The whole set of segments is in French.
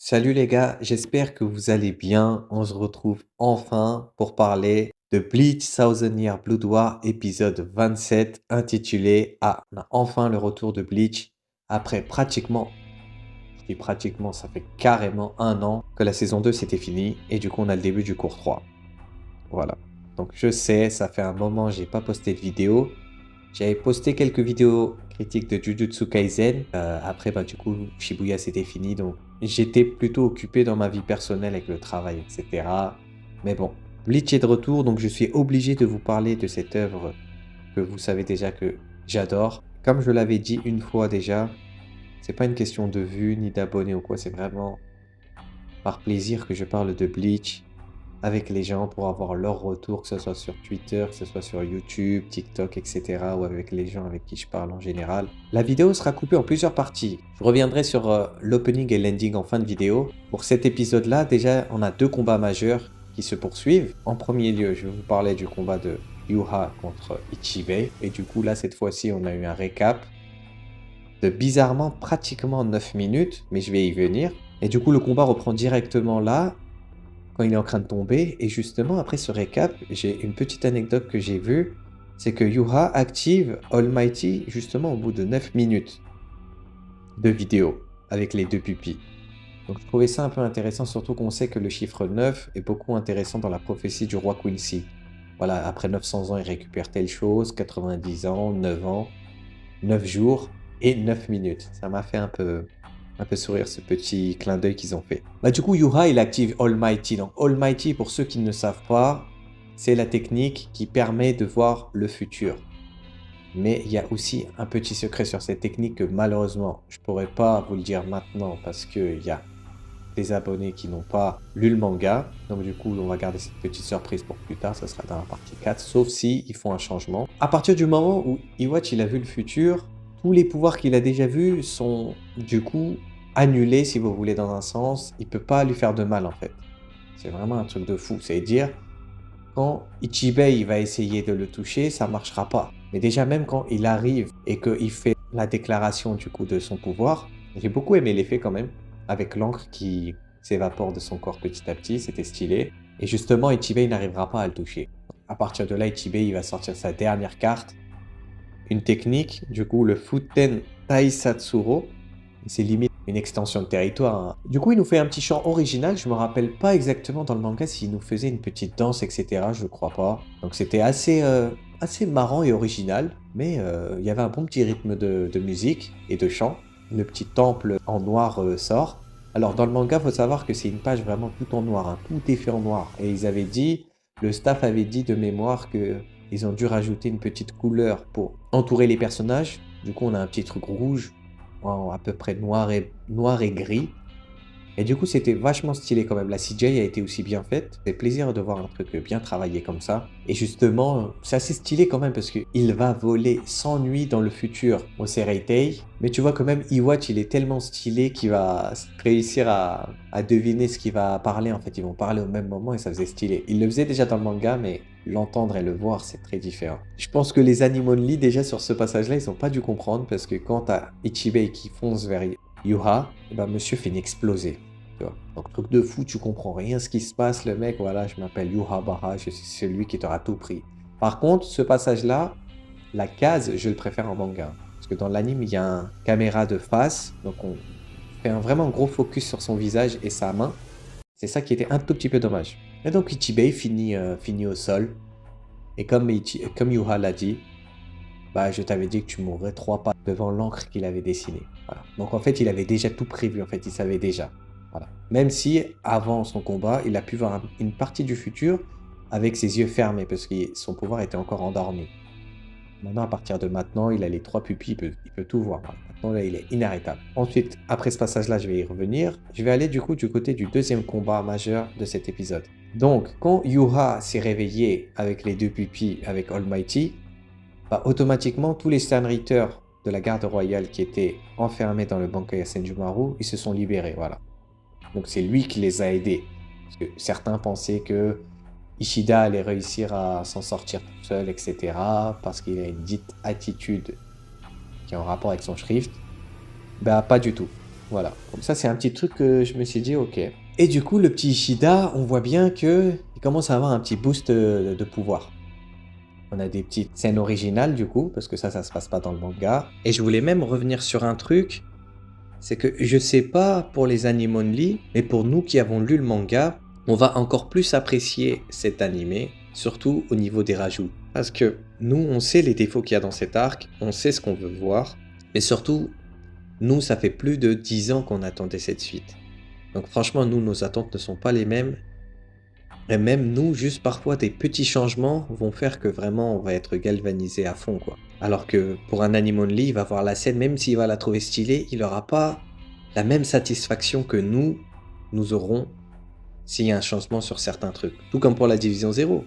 Salut les gars, j'espère que vous allez bien. On se retrouve enfin pour parler de Bleach Thousand Year Blood War épisode 27 intitulé on a enfin le retour de Bleach après pratiquement, je dis pratiquement, ça fait carrément un an que la saison 2 c'était fini et du coup on a le début du cours 3. Voilà. Donc je sais, ça fait un moment j'ai pas posté de vidéo. J'avais posté quelques vidéos critiques de Jujutsu Kaisen. Après, du coup, Shibuya, c'était fini. Donc, j'étais plutôt occupé dans ma vie personnelle avec le travail, etc. Mais bon, Bleach est de retour. Donc, je suis obligé de vous parler de cette œuvre que vous savez déjà que j'adore. Comme je l'avais dit une fois déjà, c'est pas une question de vues ni d'abonnés ou quoi. C'est vraiment par plaisir que je parle de Bleach avec les gens pour avoir leur retour, que ce soit sur Twitter, que ce soit sur YouTube, TikTok, etc. ou avec les gens avec qui je parle en général. La vidéo sera coupée en plusieurs parties. Je reviendrai sur l'opening et l'ending en fin de vidéo. Pour cet épisode-là, déjà, on a deux combats majeurs qui se poursuivent. En premier lieu, je vais vous parler du combat de Yuha contre Ichibei. Et du coup, là, cette fois-ci, on a eu un récap de bizarrement pratiquement 9 minutes, mais je vais y venir. Et du coup, le combat reprend directement là, quand il est en train de tomber. Et justement, après ce récap, j'ai une petite anecdote que j'ai vue. C'est que Yuha active Almighty justement au bout de 9 minutes de vidéo avec les deux pupilles. Donc je trouvais ça un peu intéressant, surtout qu'on sait que le chiffre 9 est beaucoup intéressant dans la prophétie du roi Quincy. Voilà, après 900 ans, il récupère telle chose, 90 ans, 9 ans, 9 jours et 9 minutes. Ça m'a fait un peu sourire ce petit clin d'œil qu'ils ont fait. Du coup, Yuha, il active Almighty. Donc Almighty, pour ceux qui ne savent pas, c'est la technique qui permet de voir le futur. Mais il y a aussi un petit secret sur cette technique que malheureusement, je ne pourrais pas vous le dire maintenant parce qu'il y a des abonnés qui n'ont pas lu le manga. Donc du coup, on va garder cette petite surprise pour plus tard, ça sera dans la partie 4, sauf si ils font un changement. À partir du moment où Iwatch il a vu le futur, tous les pouvoirs qu'il a déjà vus sont du coup annulés si vous voulez dans un sens. Il peut pas lui faire de mal en fait. C'est vraiment un truc de fou. C'est-à-dire, quand Ichibei va essayer de le toucher, ça marchera pas. Mais déjà même quand il arrive et qu'il fait la déclaration du coup de son pouvoir, j'ai beaucoup aimé l'effet quand même, avec l'encre qui s'évapore de son corps petit à petit, c'était stylé. Et justement, Ichibei n'arrivera pas à le toucher. À partir de là, Ichibei il va sortir sa dernière carte, une technique, du coup le Futen Taisatsuro. C'est limite une extension de territoire, hein. Du coup, il nous fait un petit chant original. Je me rappelle pas exactement dans le manga s'il nous faisait une petite danse, etc. Je crois pas. Donc c'était assez marrant et original. Mais il y avait un bon petit rythme de musique et de chant. Le petit temple en noir sort. Alors dans le manga, faut savoir que c'est une page vraiment tout en noir, hein. Tout est fait en noir. Et le staff avait dit de mémoire que ils ont dû rajouter une petite couleur pour entourer les personnages. Du coup, on a un petit truc rouge à peu près noir et gris. Et du coup, c'était vachement stylé quand même. La CGI a été aussi bien faite. C'est plaisir de voir un truc bien travaillé comme ça. Et justement, c'est assez stylé quand même parce qu'il va voler sans nuit dans le futur au Sereitei. Mais tu vois quand même, Iwatch, il est tellement stylé qu'il va réussir à deviner ce qu'il va parler. En fait, ils vont parler au même moment et ça faisait stylé. Il le faisait déjà dans le manga, mais l'entendre et le voir, c'est très différent. Je pense que les Animonly, déjà sur ce passage-là, ils n'ont pas dû comprendre parce que quand t'as Ichibei qui fonce vers Yuha, monsieur finit exploser. Tu vois. Donc, truc de fou, tu comprends rien ce qui se passe. Le mec, voilà, je m'appelle Yuha Bara, je suis celui qui t'aura tout pris. Par contre, ce passage-là, la case, je le préfère en manga. Parce que dans l'anime, il y a une caméra de face. Donc, on fait un vraiment gros focus sur son visage et sa main. C'est ça qui était un tout petit peu dommage. Et donc, Ichibei finit au sol. Et comme Yuha l'a dit, je t'avais dit que tu mourrais 3 pas devant l'encre qu'il avait dessinée. Voilà. Donc en fait, il avait déjà tout prévu, en fait, il savait déjà. Voilà. Même si, avant son combat, il a pu voir une partie du futur avec ses yeux fermés, parce que son pouvoir était encore endormi. Maintenant, à partir de maintenant, il a les 3 pupilles, il peut tout voir. Voilà. Maintenant, là, il est inarrêtable. Ensuite, après ce passage-là, je vais y revenir. Je vais aller du coup du côté du deuxième combat majeur de cet épisode. Donc, quand Yuha s'est réveillé avec les 2 pupilles, avec Almighty, automatiquement, tous les Sternritters de la garde royale qui étaient enfermés dans le Bankai Senjumaru, ils se sont libérés, voilà. Donc c'est lui qui les a aidés. Parce que certains pensaient que Ishida allait réussir à s'en sortir tout seul, etc. Parce qu'il a une dite attitude qui est en rapport avec son Shrift. Pas du tout. Voilà. Comme ça, c'est un petit truc que je me suis dit: «OK». Et du coup, le petit Ishida, on voit bien qu'il commence à avoir un petit boost, de pouvoir. On a des petites scènes originales du coup, parce que ça se passe pas dans le manga. Et je voulais même revenir sur un truc, c'est que je sais pas pour les animes only, mais pour nous qui avons lu le manga, on va encore plus apprécier cet animé, surtout au niveau des rajouts. Parce que nous, on sait les défauts qu'il y a dans cet arc, on sait ce qu'on veut voir, mais surtout, nous, ça fait plus de 10 ans qu'on attendait cette suite. Donc franchement, nous, nos attentes ne sont pas les mêmes. Et même nous, juste parfois, des petits changements vont faire que vraiment, on va être galvanisé à fond, quoi. Alors que pour un anime only, il va voir la scène, même s'il va la trouver stylée, il n'aura pas la même satisfaction que nous aurons s'il y a un changement sur certains trucs. Tout comme pour la Division Zéro.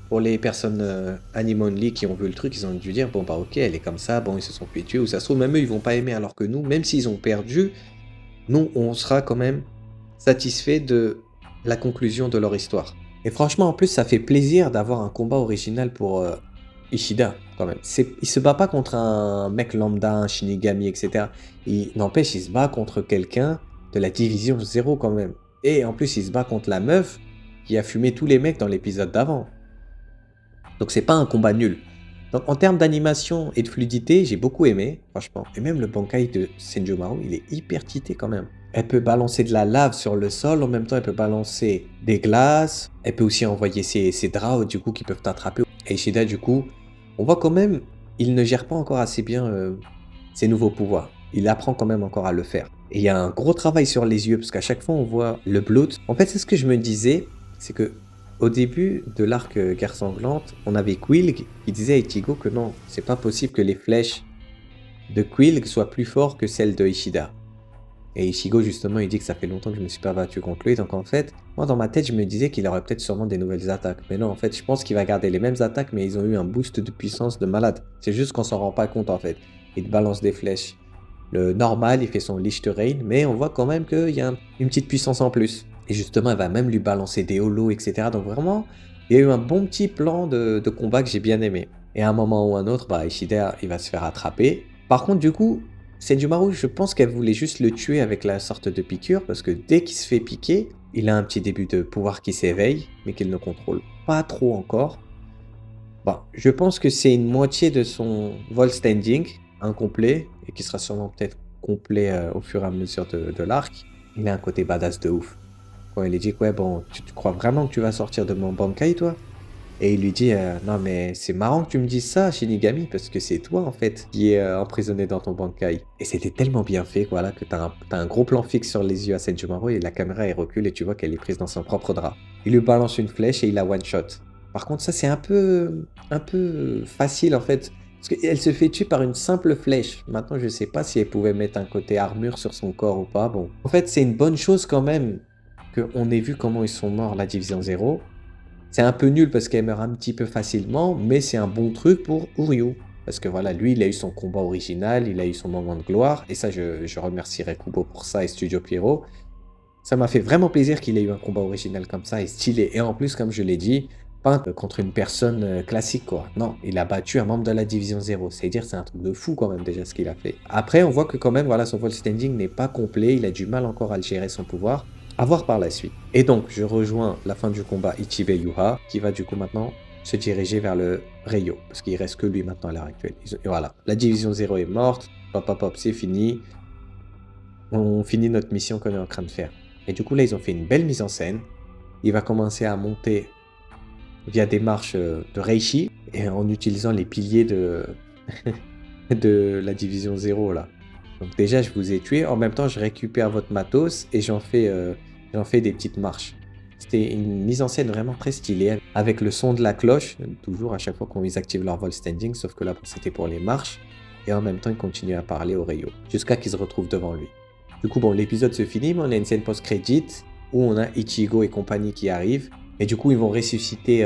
Pour les personnes anime only qui ont vu le truc, ils ont dû dire, bon bah ok, elle est comme ça, bon ils se sont fait tuer, ou ça se trouve, même eux, ils vont pas aimer, alors que nous, même s'ils ont perdu, nous, on sera quand même satisfait de la conclusion de leur histoire. Et franchement, en plus, ça fait plaisir d'avoir un combat original pour Ishida, quand même. Il se bat pas contre un mec lambda, un Shinigami, etc. N'empêche, il se bat contre quelqu'un de la Division Zéro, quand même. Et en plus, il se bat contre la meuf qui a fumé tous les mecs dans l'épisode d'avant. Donc c'est pas un combat nul. Donc en termes d'animation et de fluidité, j'ai beaucoup aimé, franchement. Et même le Bankai de Senjomaru, il est hyper tité quand même. Elle peut balancer de la lave sur le sol, en même temps elle peut balancer des glaces, elle peut aussi envoyer ses draps du coup qui peuvent t'attraper. Et Ishida du coup, on voit quand même, il ne gère pas encore assez bien ses nouveaux pouvoirs. Il apprend quand même encore à le faire. Et il y a un gros travail sur les yeux, parce qu'à chaque fois on voit le blood. En fait, c'est ce que je me disais, c'est que au début de l'arc Guerre Sanglante, on avait Quilg qui disait à Ichigo que non, c'est pas possible que les flèches de Quilg soient plus fortes que celles de Ishida. Et Ichigo, justement, il dit que ça fait longtemps que je me suis pas battu contre lui. Donc en fait, moi dans ma tête, je me disais qu'il aurait peut-être sûrement des nouvelles attaques. Mais non, en fait, je pense qu'il va garder les mêmes attaques, mais ils ont eu un boost de puissance de malade. C'est juste qu'on s'en rend pas compte en fait. Il balance des flèches. Le normal, il fait son Lichterain, mais on voit quand même qu'il y a une petite puissance en plus. Et justement, elle va même lui balancer des holos, etc. Donc vraiment, il y a eu un bon petit plan de combat que j'ai bien aimé. Et à un moment ou un autre, bah, Ishida, il va se faire attraper. Par contre, du coup, Senjumaru, je pense qu'elle voulait juste le tuer avec la sorte de piqûre, parce que dès qu'il se fait piquer, il a un petit début de pouvoir qui s'éveille, mais qu'il ne contrôle pas trop encore. Bon, je pense que c'est une moitié de son vol standing, incomplet, et qui sera sûrement peut-être complet au fur et à mesure de l'arc. Il a un côté badass de ouf. Quand il lui dit, ouais, bon, tu crois vraiment que tu vas sortir de mon Bankai, toi? Et il lui dit, non, mais c'est marrant que tu me dises ça, Shinigami, parce que c'est toi, en fait, qui est emprisonné dans ton Bankai. Et c'était tellement bien fait, voilà, que t'as un gros plan fixe sur les yeux à Senjumaru, et la caméra, elle recule, et tu vois qu'elle est prise dans son propre drap. Il lui balance une flèche, et il la one-shot. Par contre, ça, c'est un peu facile, en fait, parce qu'elle se fait tuer par une simple flèche. Maintenant, je sais pas si elle pouvait mettre un côté armure sur son corps ou pas, bon. En fait, c'est une bonne chose quand même, qu'on ait vu comment ils sont morts, la Division Zéro. C'est un peu nul parce qu'elle meurt un petit peu facilement, mais c'est un bon truc pour Uryu. Parce que voilà, lui, il a eu son combat original, il a eu son moment de gloire, et ça, je remercierai Kubo pour ça et Studio Pierrot. Ça m'a fait vraiment plaisir qu'il ait eu un combat original comme ça et stylé. Et en plus, comme je l'ai dit, pas contre une personne classique, quoi. Non, il a battu un membre de la Division Zéro. C'est-à-dire, c'est un truc de fou quand même déjà ce qu'il a fait. Après, on voit que quand même, voilà, son vol standing n'est pas complet, il a du mal encore à gérer son pouvoir. À voir par la suite. Et donc, je rejoins la fin du combat Ichibe Yuha, qui va du coup maintenant se diriger vers le Reio, parce qu'il reste que lui maintenant à l'heure actuelle. Et voilà, la Division Zéro est morte, hop hop hop, c'est fini. On finit notre mission qu'on est en train de faire. Et du coup là, ils ont fait une belle mise en scène. Il va commencer à monter via des marches de Reishi, et en utilisant les piliers de, de la Division Zéro là. Donc déjà, je vous ai tué. En même temps, je récupère votre matos et j'en fais des petites marches. C'était une mise en scène vraiment très stylée, avec le son de la cloche, toujours à chaque fois qu'on ils activent leur vol standing, sauf que là, c'était pour les marches. Et en même temps, ils continuent à parler au Reio, jusqu'à qu'ils se retrouvent devant lui. Du coup, bon, l'épisode se finit, mais on a une scène post-crédit, où on a Ichigo et compagnie qui arrivent. Et du coup, ils vont ressusciter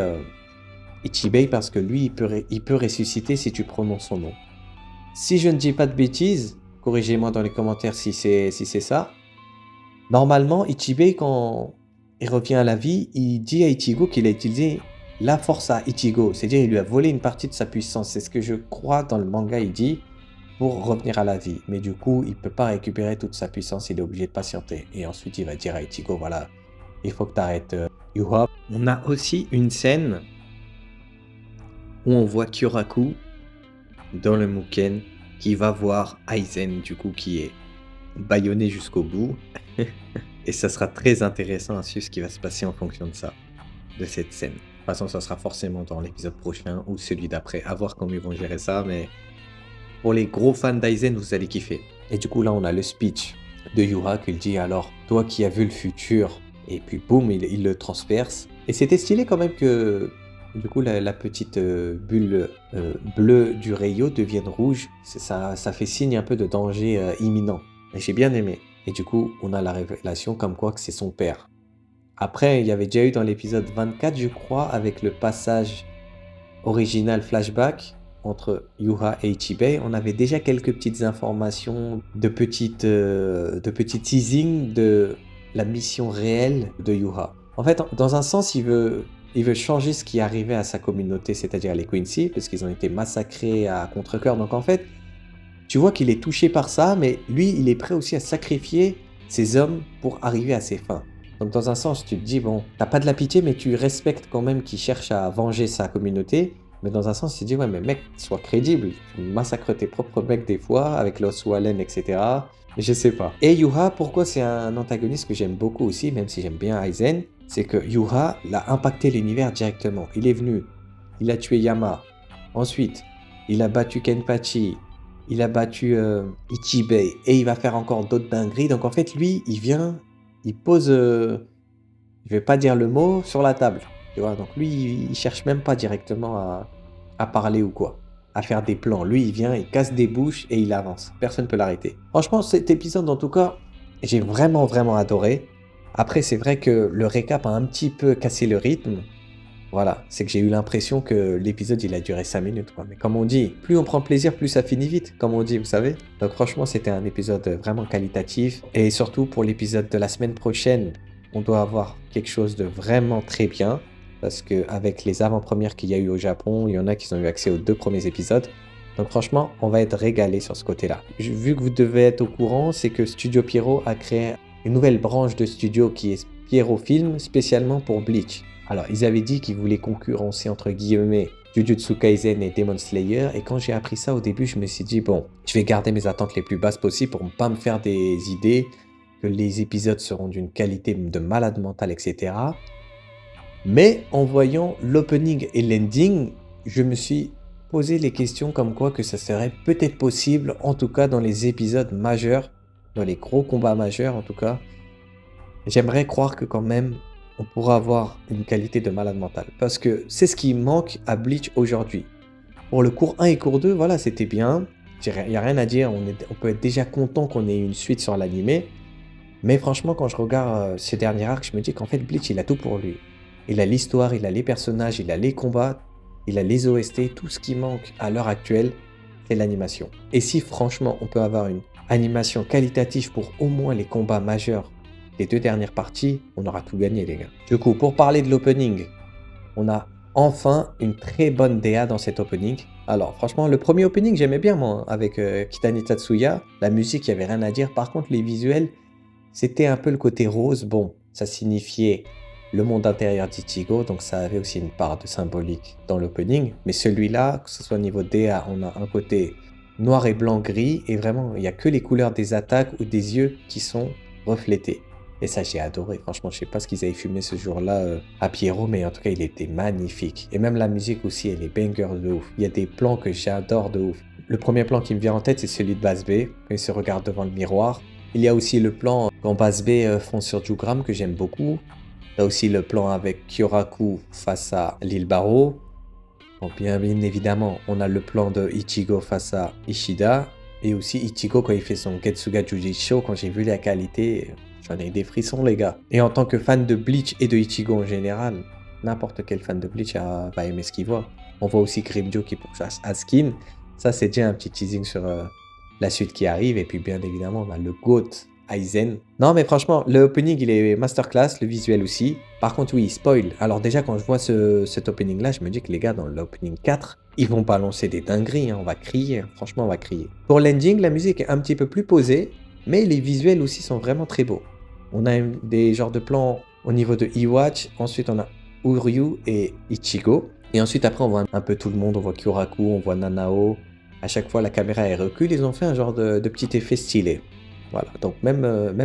Ichibei, parce que lui, il peut ressusciter si tu prononces son nom. Si je ne dis pas de bêtises, corrigez-moi dans les commentaires si c'est ça. Normalement, Ichibei, quand il revient à la vie, il dit à Ichigo qu'il a utilisé la force à Ichigo. C'est-à-dire qu'il lui a volé une partie de sa puissance. C'est ce que je crois dans le manga, il dit. pour revenir à la vie. Mais du coup, il peut pas récupérer toute sa puissance, il est obligé de patienter. Et ensuite, il va dire à Ichigo, voilà, il faut que tu arrêtes Yuha. On a aussi une scène où on voit Kyoraku dans le Muken qui va voir Aizen, du coup, qui est bâillonné jusqu'au bout. Et ça sera très intéressant à suivre ce qui va se passer en fonction de ça, de cette scène. De toute façon, ça sera forcément dans l'épisode prochain ou celui d'après. À voir comment ils vont gérer ça, mais pour les gros fans d'Aizen, vous allez kiffer. Et du coup, là, on a le speech de Yuha qui dit alors, toi qui as vu le futur, et puis boum, il le transperce. Et c'était stylé quand même que, du coup, la petite bulle bleue du rayon devienne rouge. Ça fait signe un peu de danger imminent. Et j'ai bien aimé. Et du coup, on a la révélation comme quoi que c'est son père. Après, il y avait déjà eu dans l'épisode 24, je crois, avec le passage original flashback entre Yuha et Ichibei, on avait déjà quelques petites informations de petits teasing de la mission réelle de Yuha. En fait, dans un sens, il veut changer ce qui arrivait à sa communauté, c'est-à-dire les Quincy, parce qu'ils ont été massacrés à contre-cœur. Donc en fait, tu vois qu'il est touché par ça, mais lui, il est prêt aussi à sacrifier ses hommes pour arriver à ses fins. Donc dans un sens, tu te dis, bon, t'as pas de la pitié, mais tu respectes quand même qu'il cherche à venger sa communauté. Mais dans un sens, tu te dis, ouais, mais mec, sois crédible. Tu massacres tes propres mecs des fois, avec l'os Wallen, etc. Je sais pas. Et Yuha, pourquoi c'est un antagoniste que j'aime beaucoup aussi, même si j'aime bien Aizen, c'est que Yuha l'a impacté l'univers directement. Il est venu, il a tué Yama. Ensuite, il a battu Kenpachi. Il a battu Ichibei et il va faire encore d'autres dingueries. Donc en fait, lui, il vient, il pose, je vais pas dire le mot, sur la table. Tu vois, donc lui, il cherche même pas directement à parler ou quoi, à faire des plans. Lui, il vient, il casse des bouches et il avance. Personne peut l'arrêter. Franchement, cet épisode, en tout cas, j'ai vraiment, vraiment adoré. Après, c'est vrai que le récap a un petit peu cassé le rythme. Voilà, c'est que j'ai eu l'impression que l'épisode il a duré 5 minutes, quoi. Mais comme on dit, plus on prend plaisir, plus ça finit vite, comme on dit, vous savez. Donc franchement, c'était un épisode vraiment qualitatif. Et surtout pour l'épisode de la semaine prochaine, on doit avoir quelque chose de vraiment très bien. Parce qu'avec les avant-premières qu'il y a eu au Japon, il y en a qui ont eu accès aux 2 premiers épisodes. Donc franchement, on va être régalé sur ce côté-là. Vu que vous devez être au courant, c'est que Studio Pierrot a créé une nouvelle branche de studio qui est Pierrot Film, spécialement pour Bleach. Alors, ils avaient dit qu'ils voulaient concurrencer, entre guillemets, Jujutsu Kaisen et Demon Slayer. Et quand j'ai appris ça au début, je me suis dit, bon, je vais garder mes attentes les plus basses possibles pour ne pas me faire des idées, que les épisodes seront d'une qualité de malade mental, etc. Mais en voyant l'opening et l'ending, je me suis posé les questions comme quoi que ça serait peut-être possible, en tout cas dans les épisodes majeurs, dans les gros combats majeurs en tout cas. J'aimerais croire que quand même, on pourra avoir une qualité de malade mental. Parce que c'est ce qui manque à Bleach aujourd'hui. Pour le cours 1 et cours 2, voilà, c'était bien. Il n'y a rien à dire, on peut être déjà content qu'on ait une suite sur l'animé. Mais franchement, quand je regarde ces derniers arcs, je me dis qu'en fait, Bleach, il a tout pour lui. Il a l'histoire, il a les personnages, il a les combats, il a les OST. Tout ce qui manque à l'heure actuelle, c'est l'animation. Et si franchement, on peut avoir une animation qualitative pour au moins les combats majeurs, les 2 dernières parties, on aura tout gagné, les gars. Du coup, pour parler de l'opening, on a enfin une très bonne DA dans cet opening. Alors, franchement, le premier opening, j'aimais bien, moi, avec Kitani Tatsuya. La musique, il n'y avait rien à dire. Par contre, les visuels, c'était un peu le côté rose. Bon, ça signifiait le monde intérieur d'Ichigo, donc ça avait aussi une part de symbolique dans l'opening. Mais celui-là, que ce soit au niveau DA, on a un côté noir et blanc gris. Et vraiment, il n'y a que les couleurs des attaques ou des yeux qui sont reflétées. Et ça, j'ai adoré. Franchement, je sais pas ce qu'ils avaient fumé ce jour-là à Pierrot, mais en tout cas, il était magnifique. Et même la musique aussi, elle est banger de ouf. Il y a des plans que j'adore de ouf. Le premier plan qui me vient en tête, c'est celui de Basbe, quand il se regarde devant le miroir. Il y a aussi le plan quand Basbe fonce sur Jugram, que j'aime beaucoup. Il y a aussi le plan avec Kyoraku face à l'île Barreau. Bon, bien évidemment, on a le plan de Ichigo face à Ishida. Et aussi Ichigo quand il fait son Getsuga Jujitsu, quand j'ai vu la qualité... J'en ai des frissons, les gars. Et en tant que fan de Bleach et de Ichigo en général, n'importe quel fan de Bleach va aimer ce qu'il voit. On voit aussi Grimmjow qui pourchasse Askin. Ça, c'est déjà un petit teasing sur la suite qui arrive. Et puis, bien évidemment, le GOAT Aizen. Non, mais franchement, le opening, il est masterclass, le visuel aussi. Par contre, oui, spoil. Alors déjà, quand je vois cet opening-là, je me dis que les gars, dans l'opening 4, ils vont balancer des dingueries, hein. On va crier, hein. Franchement, on va crier. Pour l'ending, la musique est un petit peu plus posée, mais les visuels aussi sont vraiment très beaux. On a des genres de plans au niveau de Iwatch. Ensuite, on a Uryu et Ichigo. Et ensuite, après, on voit un peu tout le monde. On voit Kyoraku, on voit Nanao. À chaque fois, la caméra elle recule. Ils ont fait un genre de petit effet stylé. Voilà, donc même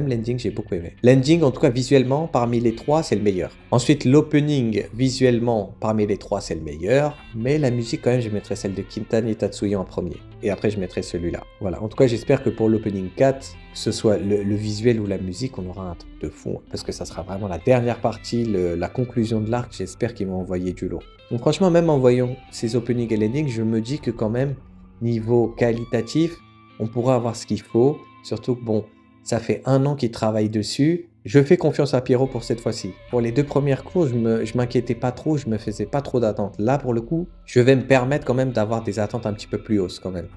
l'ending, j'ai beaucoup aimé. L'ending, en tout cas, visuellement, parmi les trois, c'est le meilleur. Ensuite, l'opening, visuellement, parmi les trois, c'est le meilleur. Mais la musique, quand même, je mettrais celle de Kintani Tatsuya en premier. Et après, je mettrai celui-là. Voilà, en tout cas, j'espère que pour l'opening 4, que ce soit le visuel ou la musique, on aura un truc de fond. Parce que ça sera vraiment la dernière partie, la conclusion de l'arc. J'espère qu'ils vont envoyer du lourd. Donc franchement, même en voyant ces openings et l'ending, je me dis que quand même, niveau qualitatif, on pourra avoir ce qu'il faut. Surtout que bon, ça fait 1 an qu'il travaille dessus. Je fais confiance à Pierrot pour cette fois-ci. Pour les 2 premières courses, je m'inquiétais pas trop, je me faisais pas trop d'attentes. Là, pour le coup, je vais me permettre quand même d'avoir des attentes un petit peu plus hausses quand même.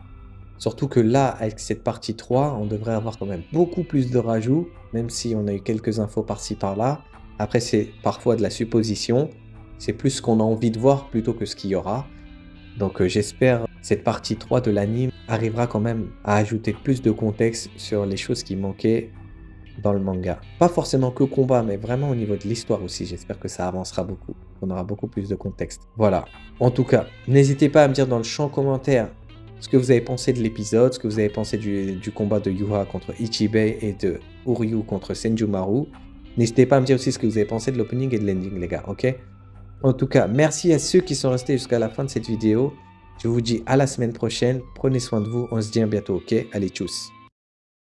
Surtout que là, avec cette partie 3, on devrait avoir quand même beaucoup plus de rajouts, même si on a eu quelques infos par-ci par-là. Après, c'est parfois de la supposition. C'est plus ce qu'on a envie de voir plutôt que ce qu'il y aura. Donc j'espère cette partie 3 de l'anime arrivera quand même à ajouter plus de contexte sur les choses qui manquaient dans le manga. Pas forcément que combat, mais vraiment au niveau de l'histoire aussi. J'espère que ça avancera beaucoup. On aura beaucoup plus de contexte. Voilà. En tout cas, n'hésitez pas à me dire dans le champ commentaire ce que vous avez pensé de l'épisode, ce que vous avez pensé du combat de Yuha contre Ichibei et de Uryu contre Senjumaru. N'hésitez pas à me dire aussi ce que vous avez pensé de l'opening et de l'ending, les gars, ok? En tout cas, merci à ceux qui sont restés jusqu'à la fin de cette vidéo. Je vous dis à la semaine prochaine. Prenez soin de vous. On se dit à bientôt, ok? Allez, tchuss!